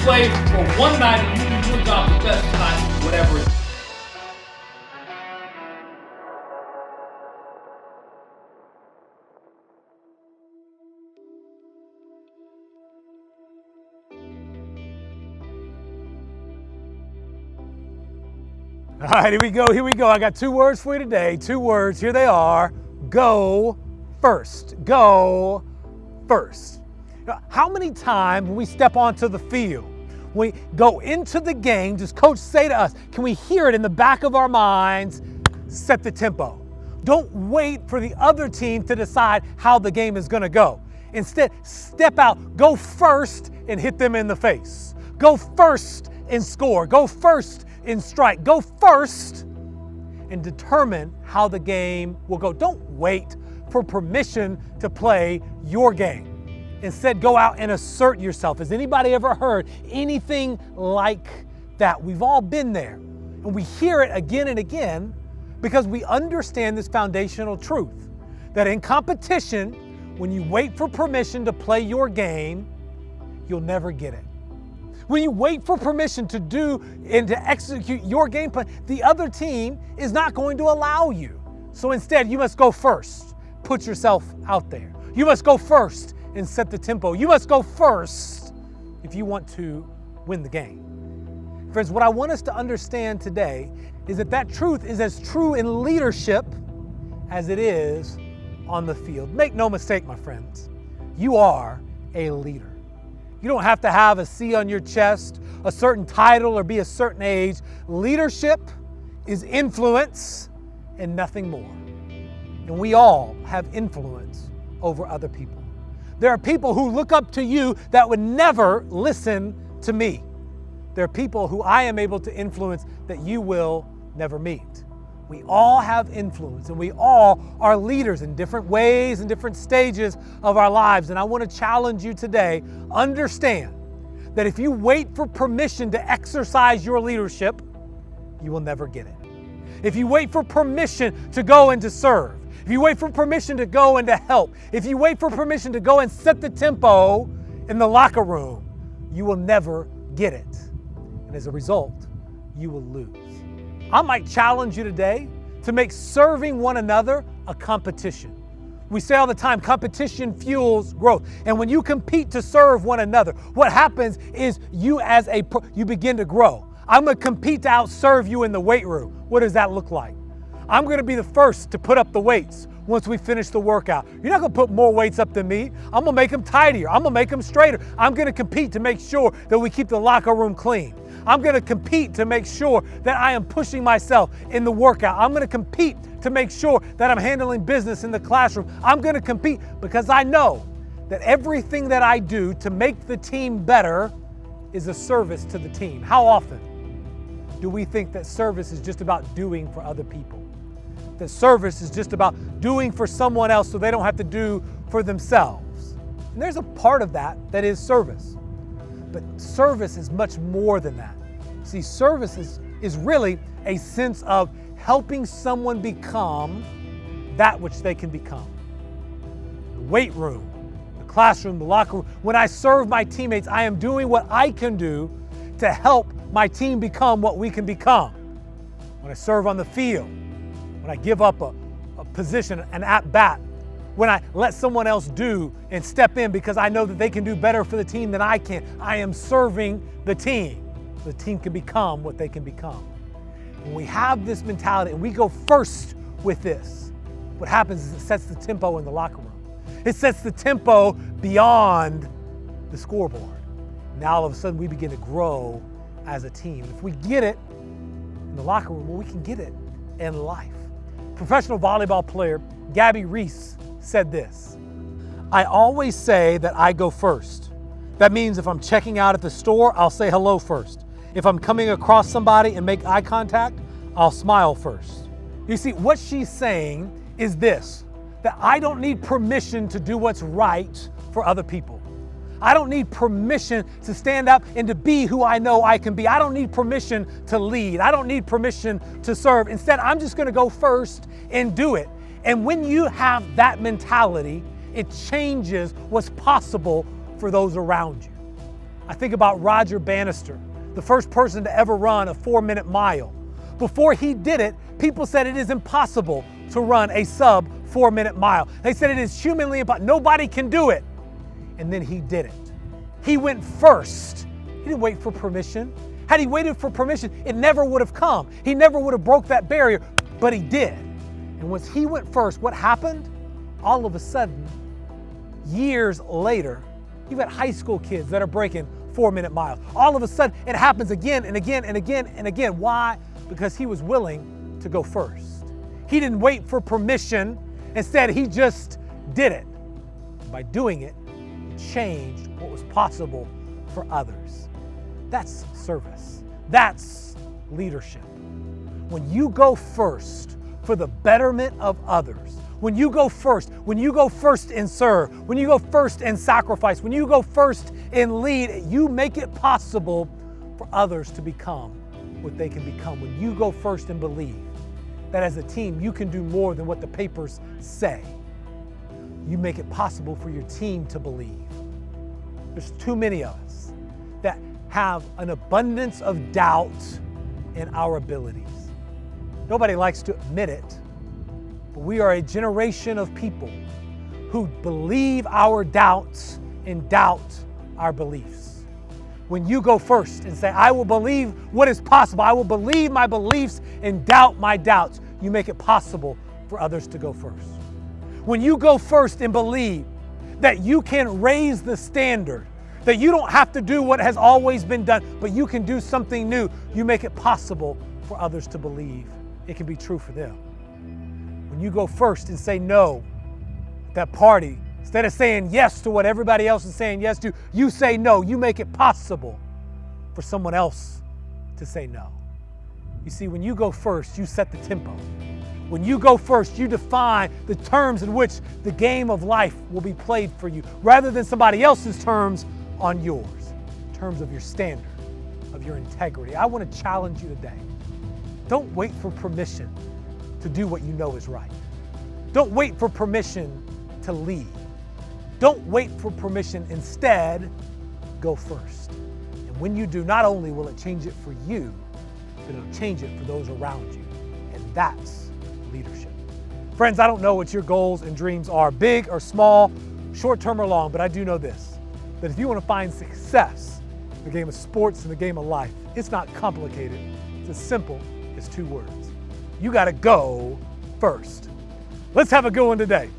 slave for one night and you do your job the best tonight, whatever it is. All right, here we go. I got 2 words for you today. 2 words, here they are. Go first. Go first. Now, how many times when we step onto the field, when we go into the game, does coach say to us, can we hear it in the back of our minds, set the tempo. Don't wait for the other team to decide how the game is gonna go. Instead, step out, go first and hit them in the face. Go first and score. Go first in strike. Go first and determine how the game will go. Don't wait for permission to play your game. Instead, go out and assert yourself. Has anybody ever heard anything like that? We've all been there. And we hear it again and again because we understand this foundational truth that in competition, when you wait for permission to play your game, you'll never get it. When you wait for permission to do and to execute your game plan, the other team is not going to allow you. So instead, you must go first. Put yourself out there. You must go first and set the tempo. You must go first if you want to win the game. Friends, what I want us to understand today is that truth is as true in leadership as it is on the field. Make no mistake, my friends, you are a leader. You don't have to have a C on your chest, a certain title, or be a certain age. Leadership is influence and nothing more. And we all have influence over other people. There are people who look up to you that would never listen to me. There are people who I am able to influence that you will never meet. We all have influence and we all are leaders in different ways and different stages of our lives. And I want to challenge you today, understand that if you wait for permission to exercise your leadership, you will never get it. If you wait for permission to go and to serve, if you wait for permission to go and to help, if you wait for permission to go and set the tempo in the locker room, you will never get it. And as a result, you will lose. I might challenge you today to make serving one another a competition. We say all the time, competition fuels growth. And when you compete to serve one another, what happens is you begin to grow. I'm gonna compete to outserve you in the weight room. What does that look like? I'm gonna be the first to put up the weights once we finish the workout. You're not gonna put more weights up than me. I'm gonna make them tidier. I'm gonna make them straighter. I'm gonna compete to make sure that we keep the locker room clean. I'm gonna compete to make sure that I am pushing myself in the workout. I'm gonna compete to make sure that I'm handling business in the classroom. I'm gonna compete because I know that everything that I do to make the team better is a service to the team. How often do we think that service is just about doing for other people? That service is just about doing for someone else so they don't have to do for themselves. And there's a part of that is service. But service is much more than that. See, service is really a sense of helping someone become that which they can become. The weight room, the classroom, the locker room. When I serve my teammates, I am doing what I can do to help my team become what we can become. When I serve on the field, when I give up a position, an at-bat, when I let someone else do and step in because I know that they can do better for the team than I can, I am serving the team. The team can become what they can become. When we have this mentality and we go first with this, what happens is it sets the tempo in the locker room. It sets the tempo beyond the scoreboard. Now all of a sudden we begin to grow as a team. If we get it in the locker room, well, we can get it in life. Professional volleyball player Gabby Reese said this: I always say that I go first. That means if I'm checking out at the store, I'll say hello first. If I'm coming across somebody and make eye contact, I'll smile first. You see, what she's saying is this, that I don't need permission to do what's right for other people. I don't need permission to stand up and to be who I know I can be. I don't need permission to lead. I don't need permission to serve. Instead, I'm just gonna go first and do it. And when you have that mentality, it changes what's possible for those around you. I think about Roger Bannister, the first person to ever run a 4-minute mile. Before he did it, people said it is impossible to run a sub 4-minute mile. They said it is humanly impossible. Nobody can do it. And then he did it. He went first. He didn't wait for permission. Had he waited for permission, it never would have come. He never would have broke that barrier, but he did. And once he went first, what happened? All of a sudden, years later, you've got high school kids that are breaking 4-minute miles. All of a sudden, it happens again and again and again and again. Why? Because he was willing to go first. He didn't wait for permission. Instead, he just did it. By doing it, he changed what was possible for others. That's service. That's leadership. When you go first for the betterment of others, when you go first in serve, when you go first in sacrifice, when you go first in lead, you make it possible for others to become what they can become. When you go first and believe that as a team you can do more than what the papers say, you make it possible for your team to believe. There's too many of us that have an abundance of doubt in our abilities. Nobody likes to admit it, but we are a generation of people who believe our doubts and doubt our beliefs. When you go first and say, I will believe what is possible, I will believe my beliefs and doubt my doubts, you make it possible for others to go first. When you go first and believe that you can raise the standard, that you don't have to do what has always been done, but you can do something new, you make it possible for others to believe it can be true for them. When you go first and say no at that party, instead of saying yes to what everybody else is saying yes to, you say no. You make it possible for someone else to say no. You see, when you go first, you set the tempo. When you go first, you define the terms in which the game of life will be played for you, rather than somebody else's terms on yours, in terms of your standard, of your integrity. I want to challenge you today. Don't wait for permission to do what you know is right. Don't wait for permission to lead. Don't wait for permission. Instead, go first. And when you do, not only will it change it for you, but it'll change it for those around you. And that's leadership. Friends, I don't know what your goals and dreams are, big or small, short-term or long, but I do know this, that if you want to find success in the game of sports and the game of life, it's not complicated. It's as simple as 2 words. You got to go first. Let's have a good one today.